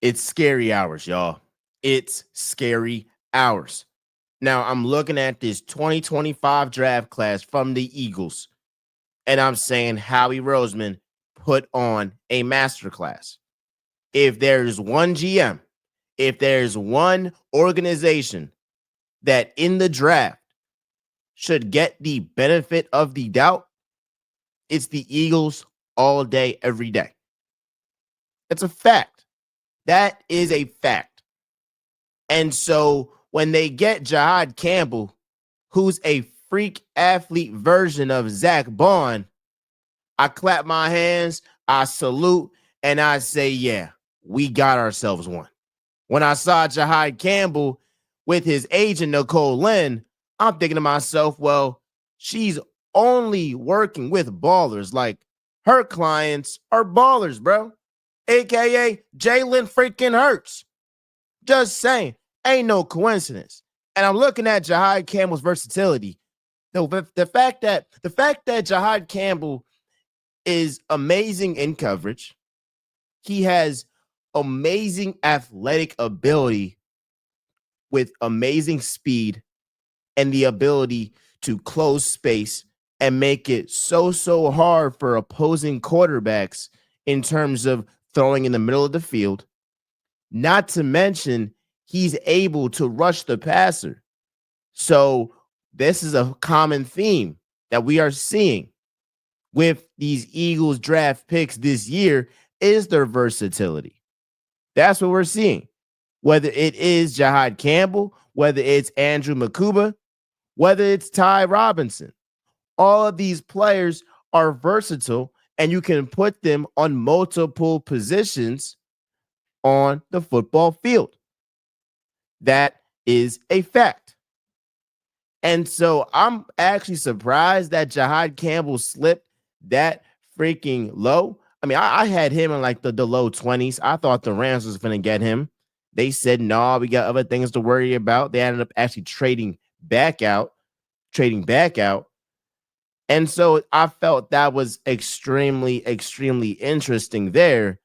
It's scary hours, y'all. It's scary hours. Now, I'm looking at this 2025 draft class from the Eagles, and I'm saying Howie Roseman put on a masterclass. If there's one GM, if there's one organization that in the draft should get the benefit of the doubt, it's the Eagles all day, every day. It's a fact. That is a fact. And so when they get Jahad Campbell, who's a freak athlete version of Zach Bond, I clap my hands, I salute, and I say, yeah, we got ourselves one. When I saw Jahad Campbell with his agent, Nicole Lynn, I'm thinking to myself, well, she's only working with ballers. Like, her clients are ballers, bro. AKA Jalen freaking Hurts. Just saying, ain't no coincidence. And I'm looking at Jahad Campbell's versatility. The fact that Jahad Campbell is amazing in coverage. He has amazing athletic ability with amazing speed and the ability to close space and make it so hard for opposing quarterbacks in terms of throwing in the middle of the field. Not to mention, he's able to rush the passer. So this is a common theme that we are seeing with these Eagles draft picks this year is their versatility. That's what we're seeing. Whether it is Jahad Campbell, whether it's Andrew Makuba, whether it's Ty Robinson, all of these players are versatile and you can put them on multiple positions on the football field. That is a fact. And so I'm actually surprised that Jahad Campbell slipped that freaking low. I mean, I had him in like the low 20s. I thought the Rams was going to get him. They said, no, we got other things to worry about. They ended up actually trading back out. And so I felt that was extremely interesting there.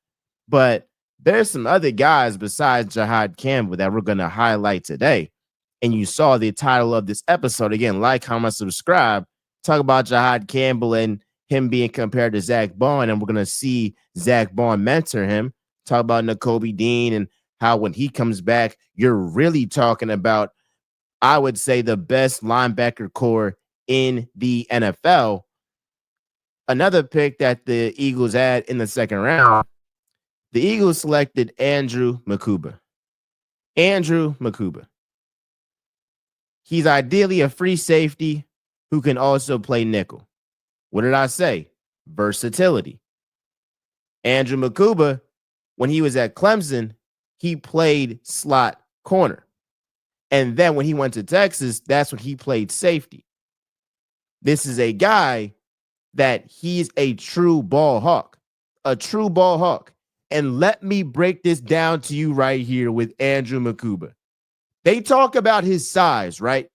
But there's some other guys besides Jahad Campbell that we're going to highlight today. And you saw the title of this episode. Again, like, comment, subscribe. Talk about Jahad Campbell and him being compared to Zach Bond. And we're going to see Zach Bond mentor him. Talk about Nakobe Dean and how when he comes back, you're really talking about, I would say, the best linebacker core in the NFL. Another pick that the Eagles had in the second round, the Eagles selected Andrew Makuba. Andrew Makuba. He's ideally a free safety who can also play nickel. What did I say? Versatility. Andrew Makuba, when he was at Clemson, he played slot corner. And then when he went to Texas, that's when he played safety. This is a guy that he's a true ball hawk. And let me break this down to you right here with Andrew Makuba. They talk about his size, right?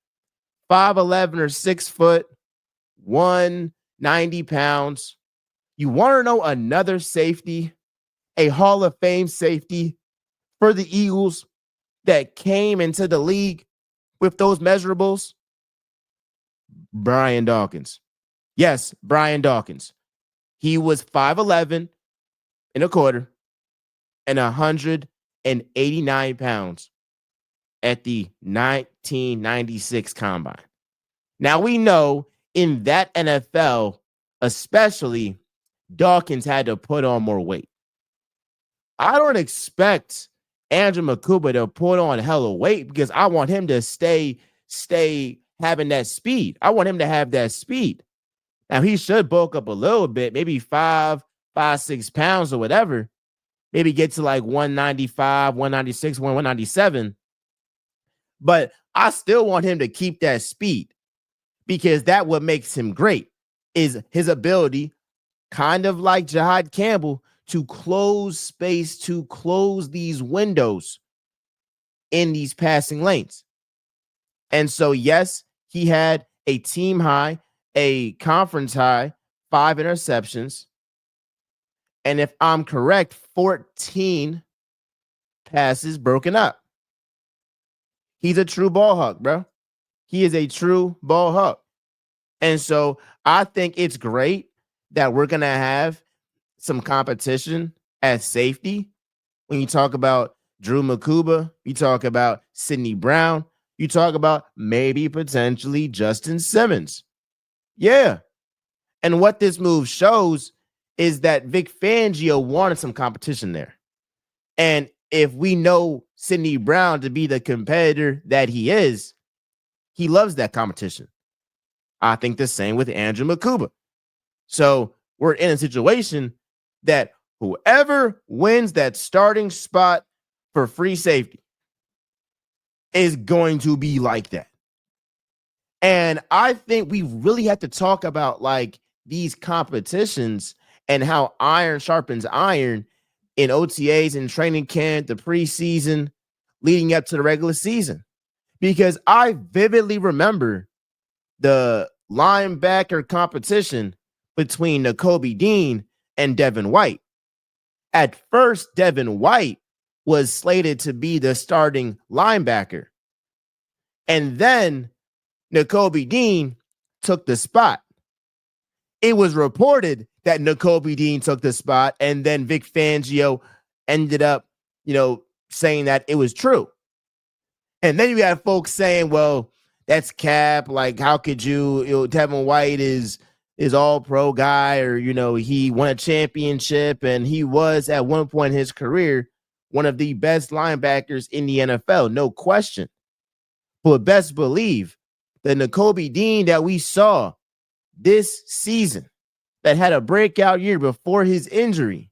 5'11" or 6 foot, 190 pounds. You want to know another safety, a Hall of Fame safety for the Eagles that came into the league with those measurables? Brian Dawkins. Yes, Brian Dawkins. He was 5'11" and a quarter and 189 pounds at the 1996 Combine. Now, we know in that NFL, especially, Dawkins had to put on more weight. I don't expect Andrew Makuba to put on hella weight because I want him to stay having that speed. I want him to have that speed. Now, he should bulk up a little bit, maybe 6 pounds or whatever. Maybe get to like 195, 196, 197. But I still want him to keep that speed because that what makes him great is his ability, kind of like Jahad Campbell, to close space, to close these windows in these passing lanes. And so, yes, he had a team high, a conference high, 5 interceptions. And if I'm correct, 14 passes broken up. He's a true ball hawk, bro. He is a true ball hawk. And so I think it's great that we're going to have some competition at safety. When you talk about Drew Makuba, you talk about Sidney Brown, you talk about maybe potentially Justin Simmons. Yeah. And what this move shows is that Vic Fangio wanted some competition there. And if we know Sidney Brown to be the competitor that he loves that competition. I think the same with Andrew Makuba. So we're in a situation that whoever wins that starting spot for free safety is going to be like that. And I think we really have to talk about like these competitions and how iron sharpens iron in OTAs and training camp, the preseason, leading up to the regular season. Because I vividly remember the linebacker competition between Nakobe Dean and Devin White. At first, Devin White was slated to be the starting linebacker. And then Nakobe Dean took the spot. It was reported that Nakobe Dean took the spot, and then Vic Fangio ended up, saying that it was true. And then you have folks saying, well, that's cap. Like, how could Devin White is all pro guy, or, he won a championship and he was at one point in his career one of the best linebackers in the NFL. No question. But best believe the Nakobe Dean that we saw this season that had a breakout year before his injury,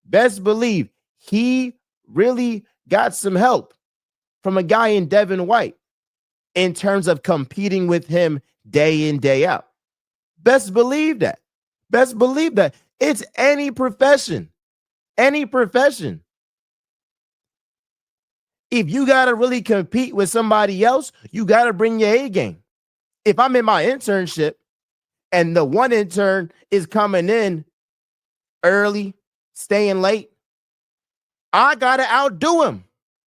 best believe he really got some help from a guy in Devin White in terms of competing with him day in, day out. Best believe that. Best believe that. It's any profession. Any profession. If you got to really compete with somebody else, you got to bring your A game. If I'm in my internship and the one intern is coming in early, staying late, I got to outdo him.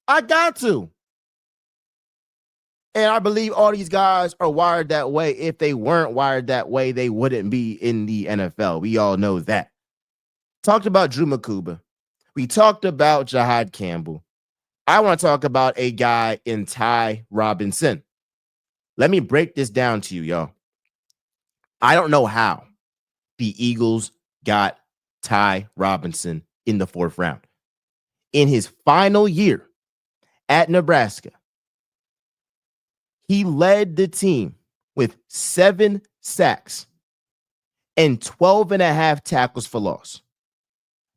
I got to. And I believe all these guys are wired that way. If they weren't wired that way, they wouldn't be in the NFL. We all know that. Talked about Drew Makuba. We talked about Jahad Campbell. I want to talk about a guy in Ty Robinson. Let me break this down to you, y'all. I don't know how the Eagles got Ty Robinson in the 4th round. In his final year at Nebraska, he led the team with 7 sacks and 12.5 tackles for loss.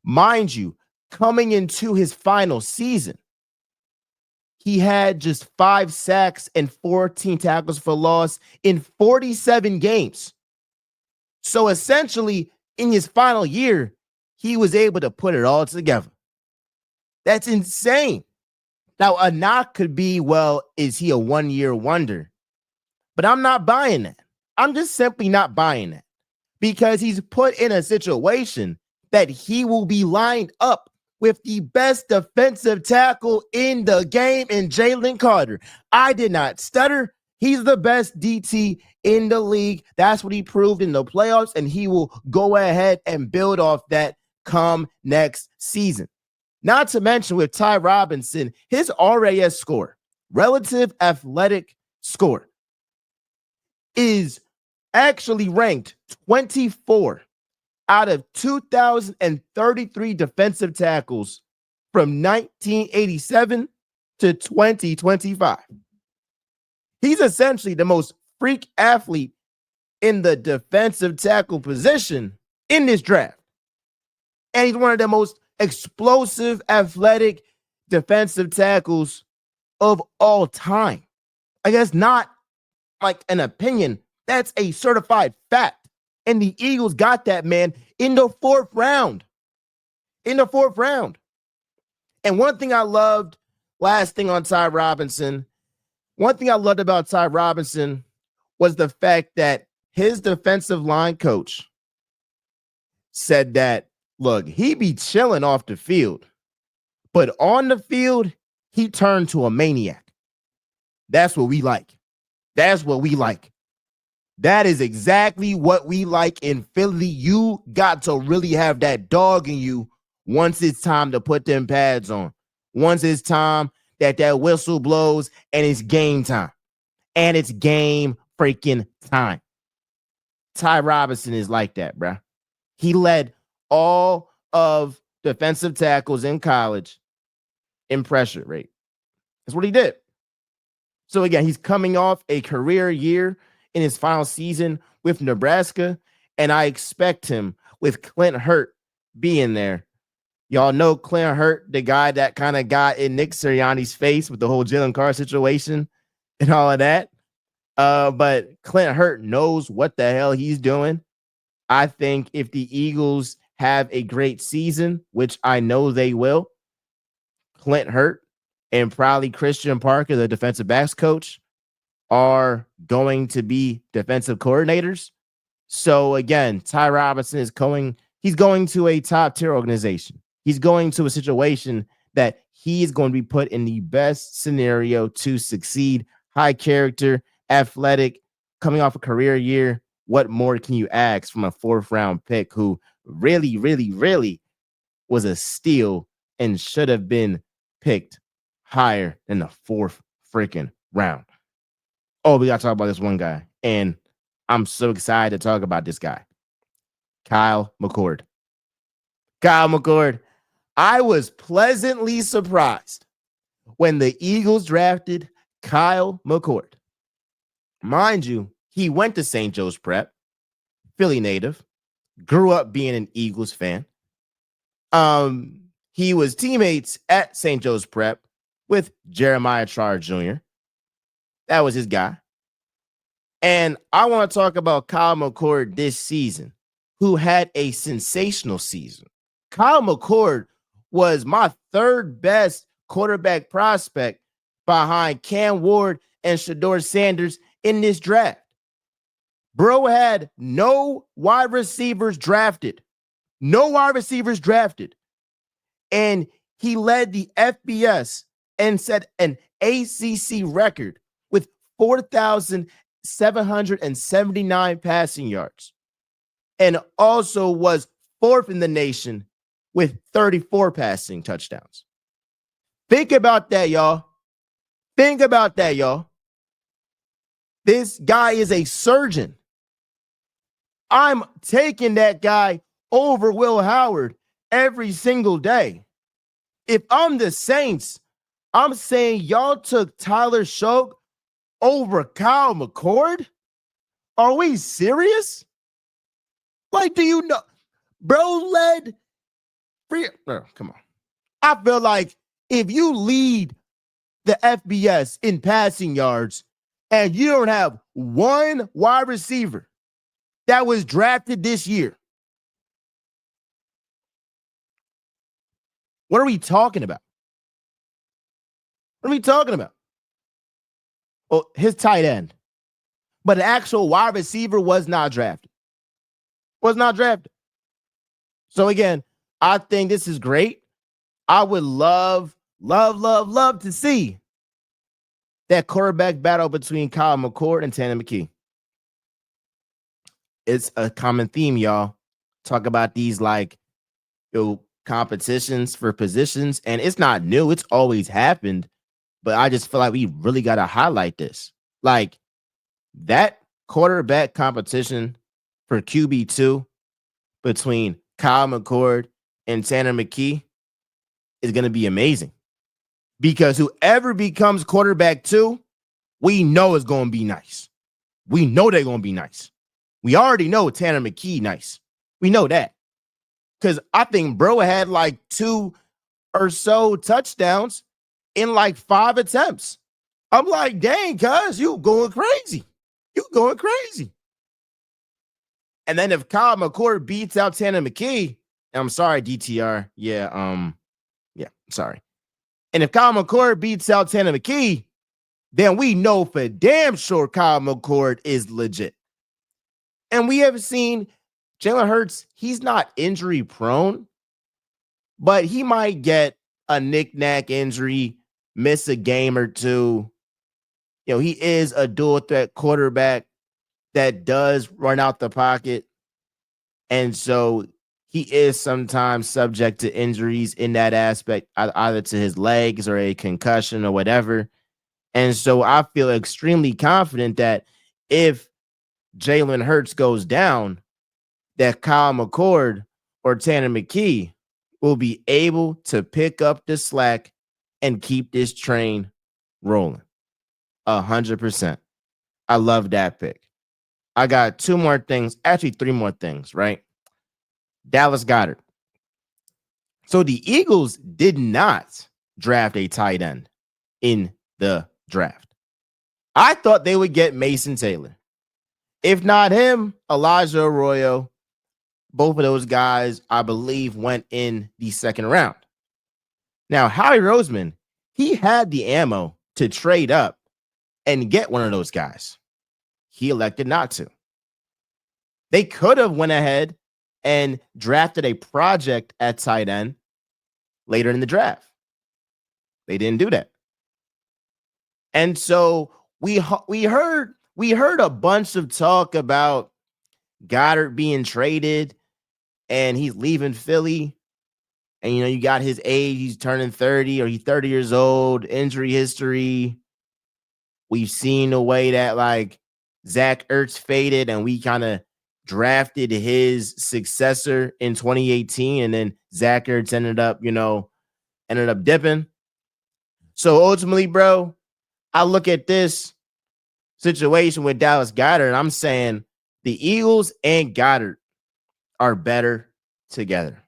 Mind you, coming into his final season, he had just 5 sacks and 14 tackles for loss in 47 games. So essentially, in his final year, he was able to put it all together. That's insane. Now, a knock could be, well, is he a one-year wonder? But I'm not buying that. I'm just simply not buying that because he's put in a situation that he will be lined up with the best defensive tackle in the game in Jalen Carter. I did not stutter. He's the best DT in the league. That's what he proved in the playoffs, and he will go ahead and build off that come next season. Not to mention with Ty Robinson, his RAS score, relative athletic score, is actually ranked 24 out of 2,033 defensive tackles from 1987 to 2025. He's essentially the most freak athlete in the defensive tackle position in this draft. And he's one of the most explosive, athletic defensive tackles of all time. I guess not like an opinion. That's a certified fact. And the Eagles got that man in the 4th round. In the 4th round. And one thing I loved, last thing on Ty Robinson, one thing I loved about Ty Robinson was the fact that his defensive line coach said that, look, he be chilling off the field, But on the field, he turned to a maniac. That's what we like. That's what we like. That is exactly what we like in Philly. You got to really have that dog in you once it's time to put them pads on. Once it's time that whistle blows and it's game time. And it's game freaking time. Ty Robinson is like that, bro. He led all of defensive tackles in college in pressure rate. That's what he did. So again, he's coming off a career year in his final season with Nebraska, and I expect him with Clint Hurt being there. Y'all know Clint Hurt, the guy that kind of got in Nick Sirianni's face with the whole Jalen Carr situation and all of that. But Clint Hurt knows what the hell he's doing. I think if the Eagles have a great season, which I know they will, Clint Hurt and probably Christian Parker, the defensive backs coach, are going to be defensive coordinators. So again, Ty Robinson he's going to a top tier organization. He's going to a situation that he is going to be put in the best scenario to succeed. High character, athletic, coming off a career year. What more can you ask from a 4th round pick who really, really, really was a steal and should have been picked higher than the 4th freaking round? Oh, we got to talk about this one guy. And I'm so excited to talk about this guy. Kyle McCord. Kyle McCord. I was pleasantly surprised when the Eagles drafted Kyle McCord. Mind you, he went to St. Joe's Prep, Philly native, grew up being an Eagles fan. He was teammates at St. Joe's Prep with Jeremiah Trard Jr. That was his guy. And I want to talk about Kyle McCord this season, who had a sensational season. Kyle McCord was my 3rd best quarterback prospect behind Cam Ward and Shedeur Sanders in this draft. Bro had no wide receivers drafted. No wide receivers drafted. And he led the FBS and set an ACC record with 4,779 passing yards. And also was 4th in the nation with 34 passing touchdowns. Think about that, y'all. Think about that, y'all. This guy is a surgeon. I'm taking that guy over Will Howard every single day. If I'm the Saints, I'm saying y'all took Tyler Shough over Kyle McCord? Are we serious? Like, do you know? Bro led free. Oh, come on. I feel like if you lead the FBS in passing yards and you don't have one wide receiver that was drafted this year, what are we talking about? What are we talking about? Oh, his tight end. But the actual wide receiver was not drafted. Was not drafted. So again, I think this is great. I would love to see that quarterback battle between Kyle McCord and Tanner McKee. It's a common theme, y'all. Talk about these competitions for positions, and it's not new. It's always happened, but I just feel like we really got to highlight this. Like, that quarterback competition for QB2 between Kyle McCord and Tanner McKee is going to be amazing, because whoever becomes quarterback 2, we know is going to be nice. We know they're going to be nice. We already know Tanner McKee nice. We know that, because I think bro had 2 or so touchdowns in 5 attempts. I'm like, dang, cuz, you going crazy. You going crazy. And then if Kyle McCord beats out Tanner McKee, I'm sorry, DTR. Yeah, sorry. And if Kyle McCord beats out Tanner McKee, then we know for damn sure Kyle McCord is legit. And we have seen Jalen Hurts, he's not injury prone, but he might get a knick-knack injury, miss a game or two. He is a dual threat quarterback that does run out the pocket. And so he is sometimes subject to injuries in that aspect, either to his legs or a concussion or whatever. And so I feel extremely confident that if Jalen Hurts goes down, that Kyle McCord or Tanner McKee will be able to pick up the slack and keep this train rolling. 100%. I love that pick. I got two more things, actually three more things, right? Dallas Goedert. So the Eagles did not draft a tight end in the draft. I thought they would get Mason Taylor. If not him, Elijah Arroyo. Both of those guys, I believe, went in the second round. Now, Howie Roseman, he had the ammo to trade up and get one of those guys. He elected not to. They could have went ahead and drafted a project at tight end later in the draft. They didn't do that. And so we heard a bunch of talk about Goedert being traded and he's leaving Philly. And you got his age, he's turning 30 or he's 30 years old, injury history. We've seen the way that like Zach Ertz faded and we kind of drafted his successor in 2018 and then Zach Ertz ended up dipping. So ultimately, bro, I look at this situation with Dallas Goedert and I'm saying the Eagles and Goedert are better together.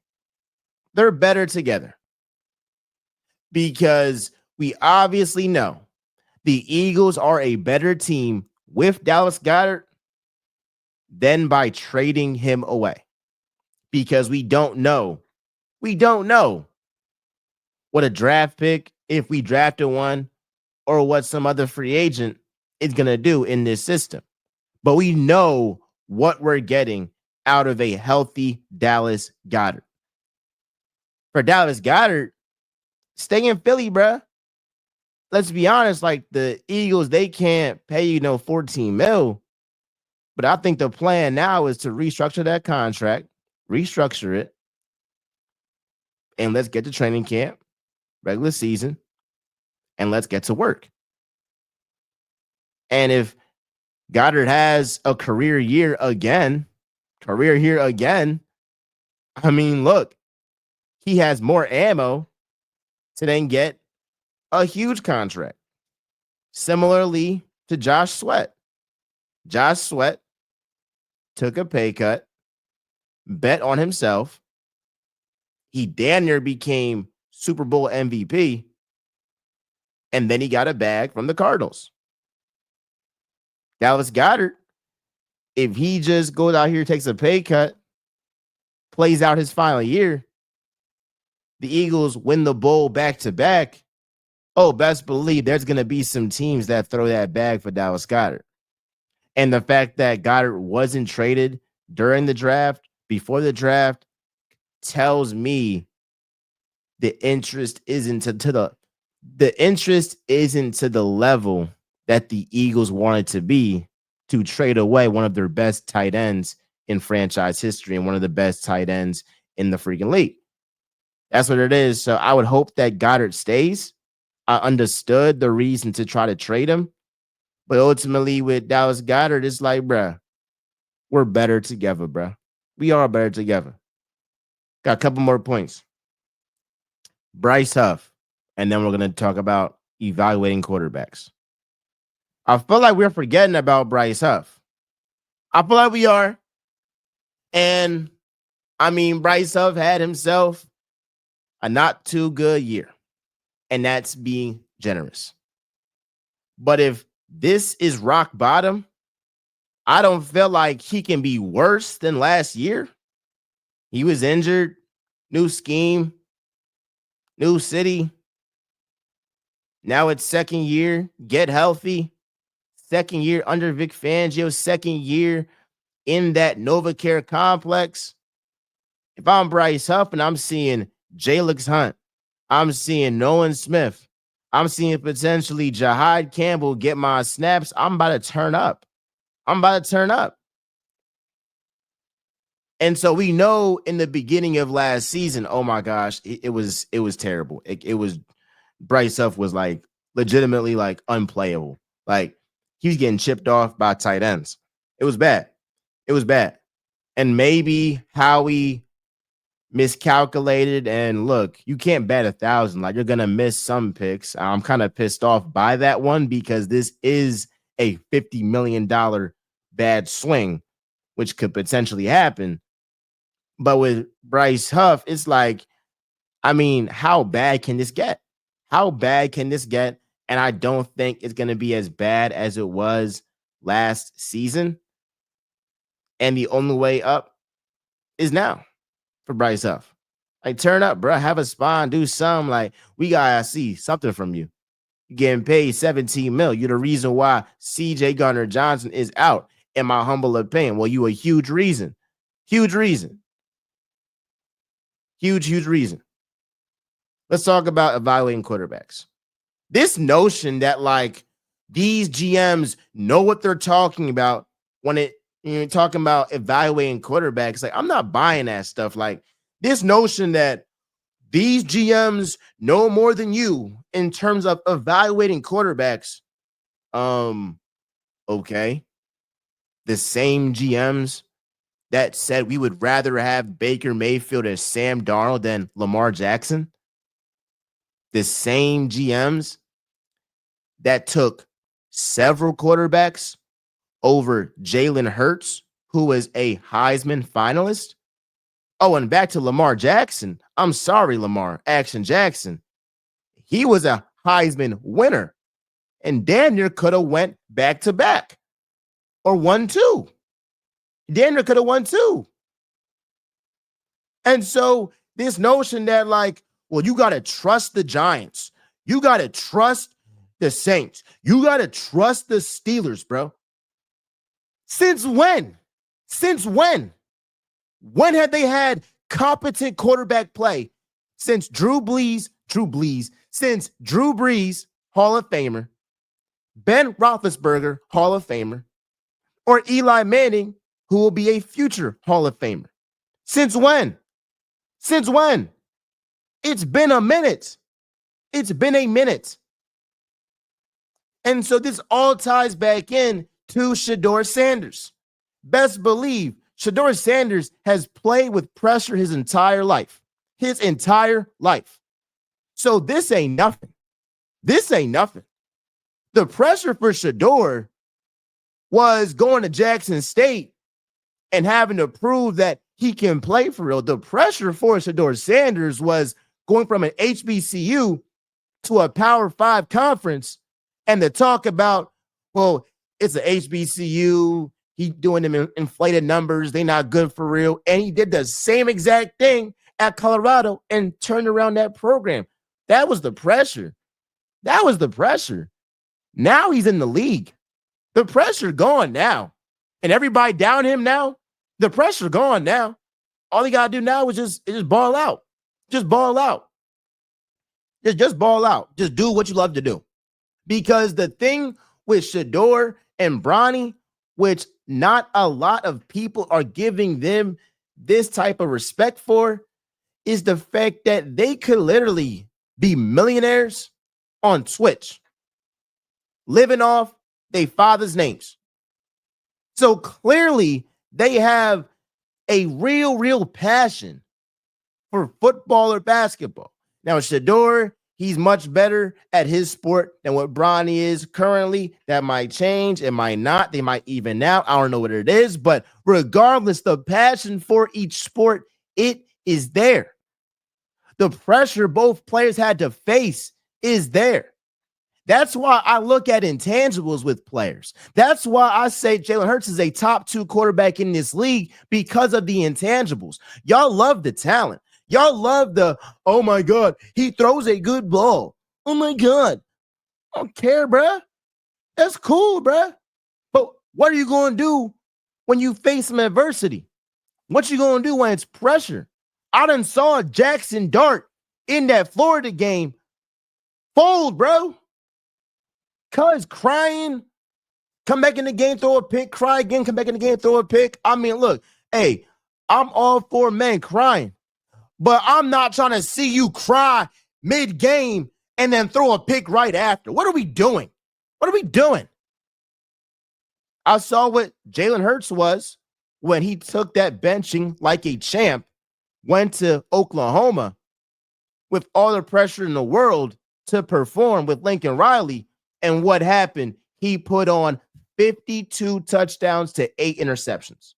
They're better together because we obviously know the Eagles are a better team with Dallas Goedert than by trading him away because we don't know what a draft pick, if we drafted one, or what some other free agent is going to do in this system. But we know what we're getting out of a healthy Dallas Goedert. For Dallas Goedert, stay in Philly, bruh. Let's be honest, like the Eagles, they can't pay 14 mil. But I think the plan now is to restructure that contract, restructure it, and let's get to training camp, regular season, and let's get to work. And if Goedert has a career here again, I mean, look, he has more ammo to then get a huge contract. Similarly to Josh Sweat. Josh Sweat took a pay cut, bet on himself. He damn near became Super Bowl MVP, and then he got a bag from the Cardinals. Dallas Goedert, if he just goes out here, takes a pay cut, plays out his final year, the Eagles win the bowl back-to-back, oh, best believe there's going to be some teams that throw that bag for Dallas Goedert. And the fact that Goedert wasn't traded during the draft, before the draft, tells me the interest isn't to the level that the Eagles wanted to be to trade away one of their best tight ends in franchise history and one of the best tight ends in the freaking league. That's what it is. So I would hope that Goedert stays. I understood the reason to try to trade him. But ultimately with Dallas Goedert, it's like, bruh, we're better together, bruh. We are better together. Got a couple more points. Bryce Huff. And then we're going to talk about evaluating quarterbacks. I feel like we're forgetting about Bryce Huff. I feel like we are. And I mean, Bryce Huff had himself a not too good year. And that's being generous. But if this is rock bottom, I don't feel like he can be worse than last year. He was injured, new scheme, new city. Now it's second year, get healthy. Second year under Vic Fangio, second year in that NovaCare complex. If I'm Bryce Huff and I'm seeing Jalix Hunt, I'm seeing Nolan Smith. I'm seeing potentially Jahad Campbell get my snaps. I'm about to turn up. I'm about to turn up. And so we know in the beginning of last season, oh my gosh, it was terrible. It was Bryce Huff was like legitimately like unplayable. Like he was getting chipped off by tight ends. It was bad. It was bad. And maybe Howie miscalculated. And look, you can't bet 1,000. Like you're gonna miss some picks. I'm kind of pissed off by that one because this is a $50 million bad swing, which could potentially happen. But with Bryce Huff, it's like, I mean, how bad can this get? How bad can this get? And I don't think it's gonna be as bad as it was last season. And the only way up is now for Bryce Huff. Like, turn up, bro. Have a spine, do something. Like, we gotta see something from you. You're getting paid 17 mil. You're the reason why CJ Gunnar Johnson is out, in my humble opinion. Well, you a huge reason. Huge reason. Huge reason. Let's talk about evaluating quarterbacks. This notion that like these GMs know what they're talking about when you're talking about evaluating quarterbacks. Like, I'm not buying that stuff. Like, this notion that these GMs know more than you in terms of evaluating quarterbacks. Okay. The same GMs that said we would rather have Baker Mayfield as Sam Darnold than Lamar Jackson. The same GMs that took several quarterbacks over Jalen Hurts, who was a Heisman finalist. Oh, and back to Lamar Jackson. I'm sorry, Lamar Action Jackson. He was a Heisman winner and damn near could have went back to back or 1-2. Damn near could have won 2. And so this notion that like, well, you got to trust the Giants. You got to trust the Saints. You got to trust the Steelers, bro. Since when? Since when? When had they had competent quarterback play? Since Drew Brees, since Drew Brees, Hall of Famer, Ben Roethlisberger, Hall of Famer, or Eli Manning, who will be a future Hall of Famer. Since when? Since when? It's been a minute. It's been a minute. And so this all ties back in to Shedeur Sanders. Best believe Shedeur Sanders has played with pressure his entire life. His entire life. So this ain't nothing. This ain't nothing. The pressure for Shedeur was going to Jackson State and having to prove that he can play for real. The pressure for Shedeur Sanders was going from an HBCU to a Power 5 conference and to talk about, well, it's an HBCU. He doing them inflated numbers. They not good for real. And he did the same exact thing at Colorado and turned around that program. That was the pressure. That was the pressure. Now he's in the league. The pressure gone now. And everybody down him now. The pressure gone now. All he got to do now is just ball out. Just ball out. Just ball out. Just do what you love to do. Because the thing with Shedeur and Bronny, which not a lot of people are giving them this type of respect for, is the fact that they could literally be millionaires on Twitch, living off their father's names. So clearly they have a real passion for football or basketball. Now, Shedeur, he's much better at his sport than what Bronny is currently. That might change. It might not. They might even out. I don't know what it is. But regardless, the passion for each sport, it is there. The pressure both players had to face is there. That's why I look at intangibles with players. That's why I say Jalen Hurts is a top 2 quarterback in this league because of the intangibles. Y'all love the talent. Y'all love the, oh my God, he throws a good ball. Oh my God. I don't care, bruh. That's cool, bruh. But what are you going to do when you face some adversity? What you going to do when it's pressure? I done saw Jackson Dart in that Florida game, fold, bro. Cuz crying, come back in the game, throw a pick, cry again, come back in the game, throw a pick. I mean, look, hey, I'm all for men crying, but I'm not trying to see you cry mid-game and then throw a pick right after. What are we doing? What are we doing? I saw what Jalen Hurts was when he took that benching like a champ, went to Oklahoma with all the pressure in the world to perform with Lincoln Riley. And what happened? He put on 52 touchdowns to 8 interceptions.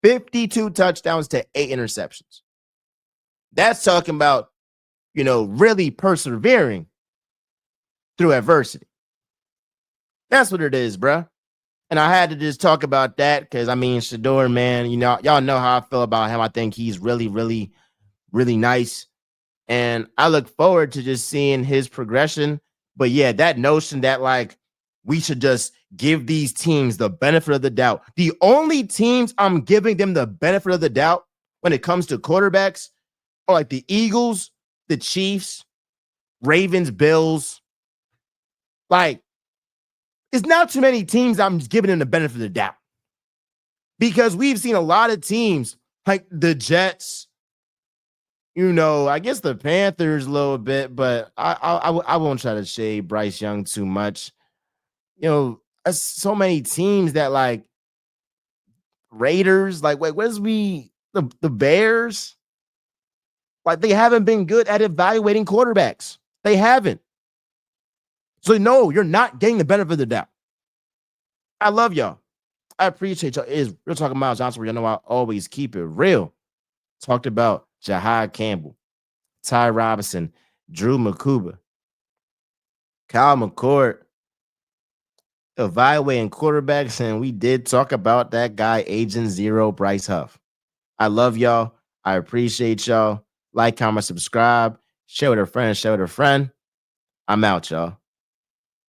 52 touchdowns to 8 interceptions. That's talking about, really persevering through adversity. That's what it is, bruh. And I had to just talk about that because, Shador, man, y'all know how I feel about him. I think he's really, really, really nice. And I look forward to just seeing his progression. But yeah, that notion that like we should just give these teams the benefit of the doubt. The only teams I'm giving them the benefit of the doubt when it comes to quarterbacks are like the Eagles, the Chiefs, Ravens, Bills. Like, it's not too many teams I'm giving them the benefit of the doubt because we've seen a lot of teams like the Jets, I guess the Panthers a little bit, but I won't try to shade Bryce Young too much. So many teams that like Raiders, like wait, where's the Bears? Like they haven't been good at evaluating quarterbacks. They haven't. So no, you're not getting the benefit of the doubt. I love y'all. I appreciate y'all. It's Real Talking Miles Johnson, where you know I always keep it real. Talked about Jahad Campbell, Ty Robinson, Drew Makuba, Kyle McCord, evaluating quarterbacks, and we did talk about that guy, Agent Zero, Bryce Huff. I love y'all. I appreciate y'all. Like, comment, subscribe, share with a friend, share with a friend. I'm out, y'all.